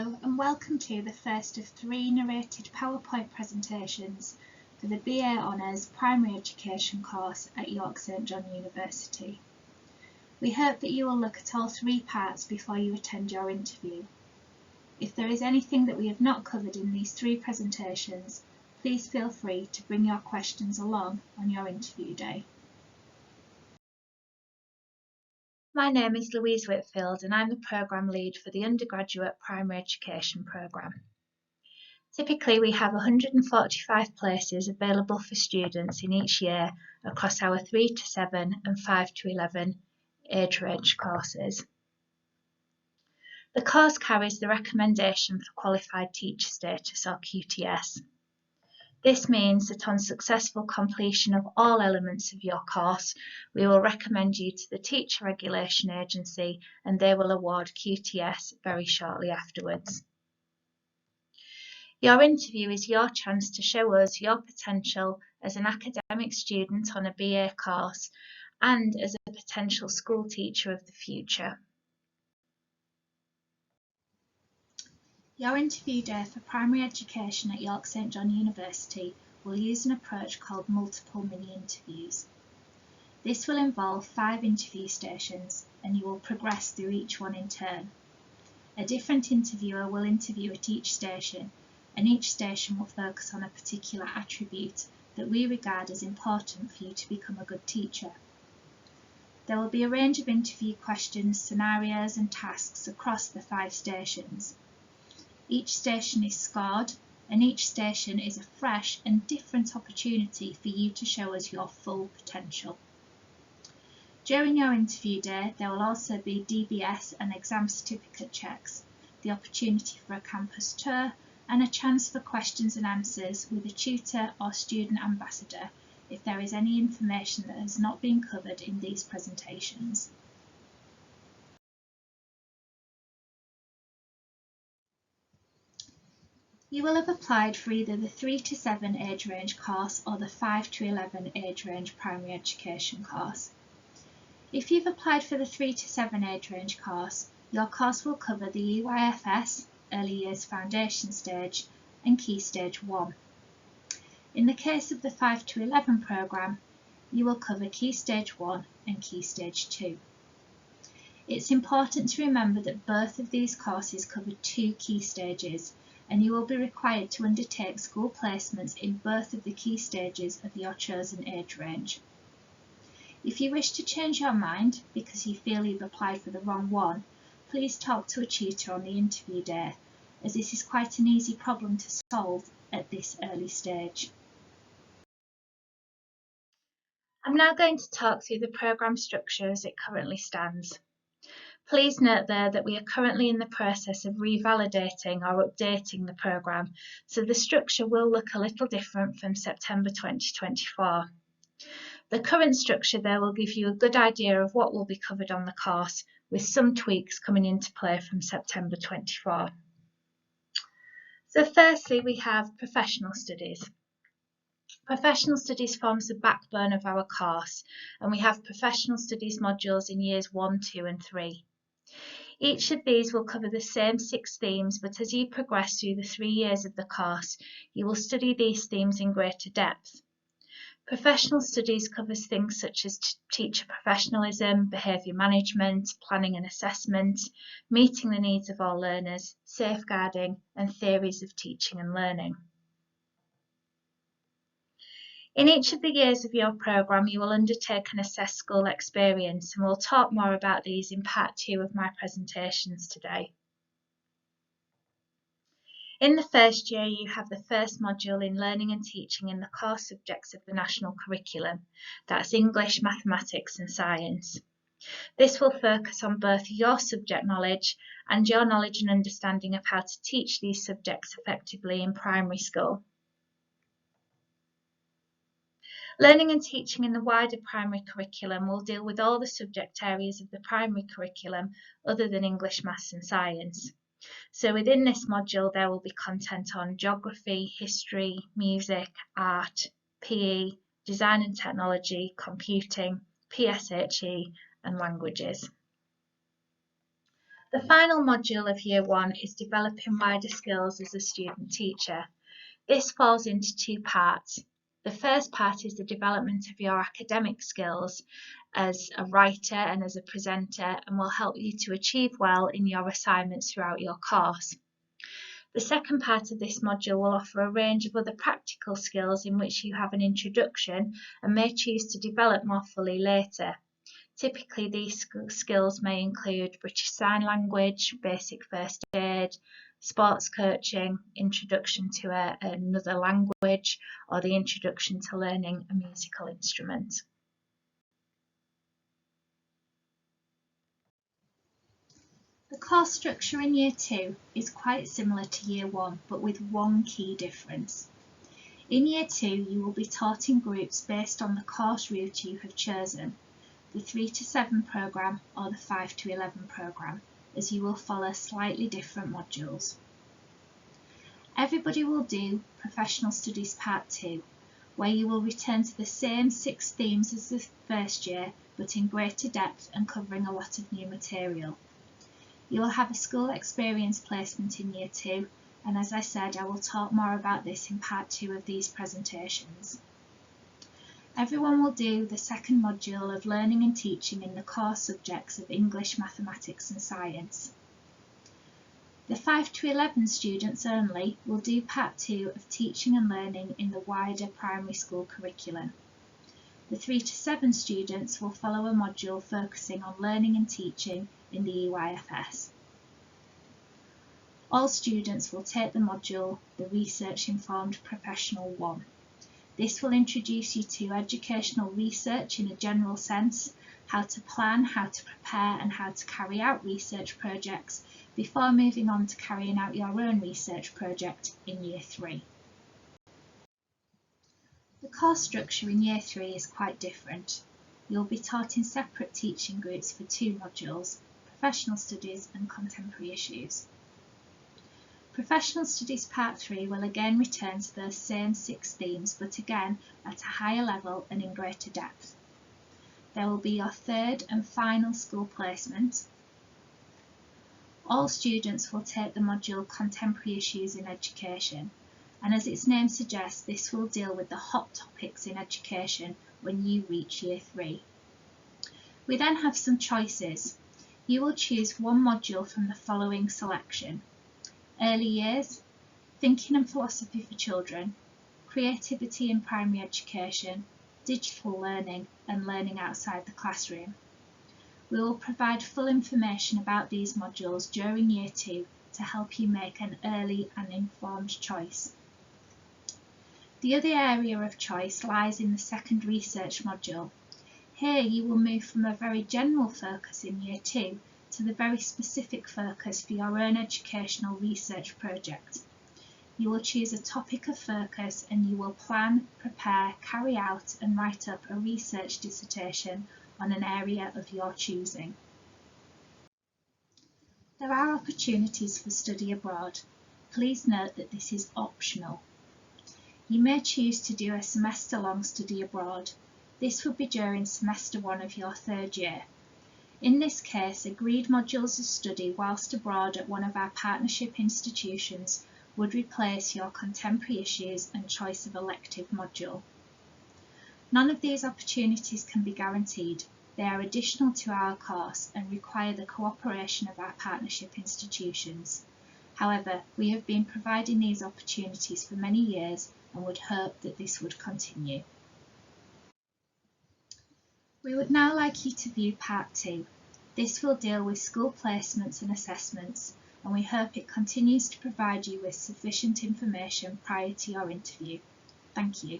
Hello and welcome to the first of 3 narrated PowerPoint presentations for the BA Honours Primary Education course at York St John University. We hope that you will look at all 3 parts before you attend your interview. If there is anything that we have not covered in these 3 presentations, please feel free to bring your questions along on your interview day. My name is Louise Whitfield and I'm the Programme Lead for the Undergraduate Primary Education Programme. Typically we have 145 places available for students in each year across our 3 to 7 and 5 to 11 age range courses. The course carries the Recommendation for Qualified Teacher Status or QTS. This means that on successful completion of all elements of your course, we will recommend you to the Teacher Regulation Agency and they will award QTS very shortly afterwards. Your interview is your chance to show us your potential as an academic student on a BA course and as a potential school teacher of the future. Your interview day for primary education at York St John University will use an approach called multiple mini-interviews. This will involve 5 interview stations and you will progress through each one in turn. A different interviewer will interview at each station and each station will focus on a particular attribute that we regard as important for you to become a good teacher. There will be a range of interview questions, scenarios and tasks across the 5 stations. Each station is scored and each station is a fresh and different opportunity for you to show us your full potential. During your interview day, there will also be DBS and exam certificate checks, the opportunity for a campus tour and a chance for questions and answers with a tutor or student ambassador if there is any information that has not been covered in these presentations. You will have applied for either the 3 to 7 age range course or the 5 to 11 age range primary education course. If you've applied for the 3 to 7 age range course, your course will cover the EYFS, Early Years Foundation Stage and Key Stage 1. In the case of the 5 to 11 programme, you will cover Key Stage 1 and Key Stage 2. It's important to remember that both of these courses cover 2 key stages and you will be required to undertake school placements in both of the key stages of your chosen age range. If you wish to change your mind because you feel you've applied for the wrong one, please talk to a tutor on the interview day, as this is quite an easy problem to solve at this early stage. I'm now going to talk through the programme structure as it currently stands. Please note there that we are currently in the process of revalidating or updating the programme, so the structure will look a little different from September 2024. The current structure there will give you a good idea of what will be covered on the course, with some tweaks coming into play from September 24. So firstly, we have Professional Studies. Professional Studies forms the backbone of our course, and we have Professional Studies modules in years 1, 2 and 3. Each of these will cover the same 6 themes, but as you progress through the 3 years of the course, you will study these themes in greater depth. Professional Studies covers things such as teacher professionalism, behaviour management, planning and assessment, meeting the needs of all learners, safeguarding and theories of teaching and learning. In each of the years of your programme, you will undertake and assess school experience, and we'll talk more about these in part 2 of my presentations today. In the first year, you have the first module in learning and teaching in the core subjects of the national curriculum. That's English, mathematics and science. This will focus on both your subject knowledge and your knowledge and understanding of how to teach these subjects effectively in primary school. Learning and teaching in the wider primary curriculum will deal with all the subject areas of the primary curriculum other than English, maths and science. So within this module there will be content on geography, history, music, art, PE, design and technology, computing, PSHE and languages. The final module of Year 1 is developing wider skills as a student teacher. This falls into two parts. The first part is the development of your academic skills as a writer and as a presenter, and will help you to achieve well in your assignments throughout your course. The second part of this module will offer a range of other practical skills in which you have an introduction and may choose to develop more fully later. Typically, these skills may include British Sign Language, basic first aid, sports coaching, introduction to another language, or the introduction to learning a musical instrument. The course structure in Year 2 is quite similar to Year 1, but with one key difference. In Year 2, you will be taught in groups based on the course route you have chosen, the 3 to 7 programme or the 5 to 11 programme, as you will follow slightly different modules. Everybody will do Professional Studies Part 2, where you will return to the same 6 themes as the first year, but in greater depth and covering a lot of new material. You will have a school experience placement in Year 2, and as I said, I will talk more about this in Part 2 of these presentations. Everyone will do the second module of learning and teaching in the core subjects of English, mathematics and science. The 5 to 11 students only will do Part 2 of teaching and learning in the wider primary school curriculum. The 3 to 7 students will follow a module focusing on learning and teaching in the EYFS. All students will take the module, the Research Informed Professional 1. This will introduce you to educational research in a general sense, how to plan, how to prepare and how to carry out research projects before moving on to carrying out your own research project in Year 3. The course structure in Year 3 is quite different. You'll be taught in separate teaching groups for 2 modules, Professional Studies and Contemporary Issues. Professional Studies Part 3 will again return to those same 6 themes, but again at a higher level and in greater depth. There will be your third and final school placement. All students will take the module Contemporary Issues in Education, and as its name suggests, this will deal with the hot topics in education when you reach Year 3. We then have some choices. You will choose one module from the following selection: Early Years, Thinking and Philosophy for Children, Creativity in Primary Education, Digital Learning and Learning Outside the Classroom. We will provide full information about these modules during Year 2 to help you make an early and informed choice. The other area of choice lies in the second research module. Here you will move from a very general focus in Year 2 to the very specific focus for your own educational research project. You will choose a topic of focus and you will plan, prepare, carry out and write up a research dissertation on an area of your choosing. There are opportunities for study abroad. Please note that this is optional. You may choose to do a semester-long study abroad. This would be during semester 1 of your 3rd year. In this case, agreed modules of study whilst abroad at one of our partnership institutions would replace your contemporary issues and choice of elective module. None of these opportunities can be guaranteed. They are additional to our course and require the cooperation of our partnership institutions. However, we have been providing these opportunities for many years and would hope that this would continue. We would now like you to view Part 2. This will deal with school placements and assessments, and we hope it continues to provide you with sufficient information prior to your interview. Thank you.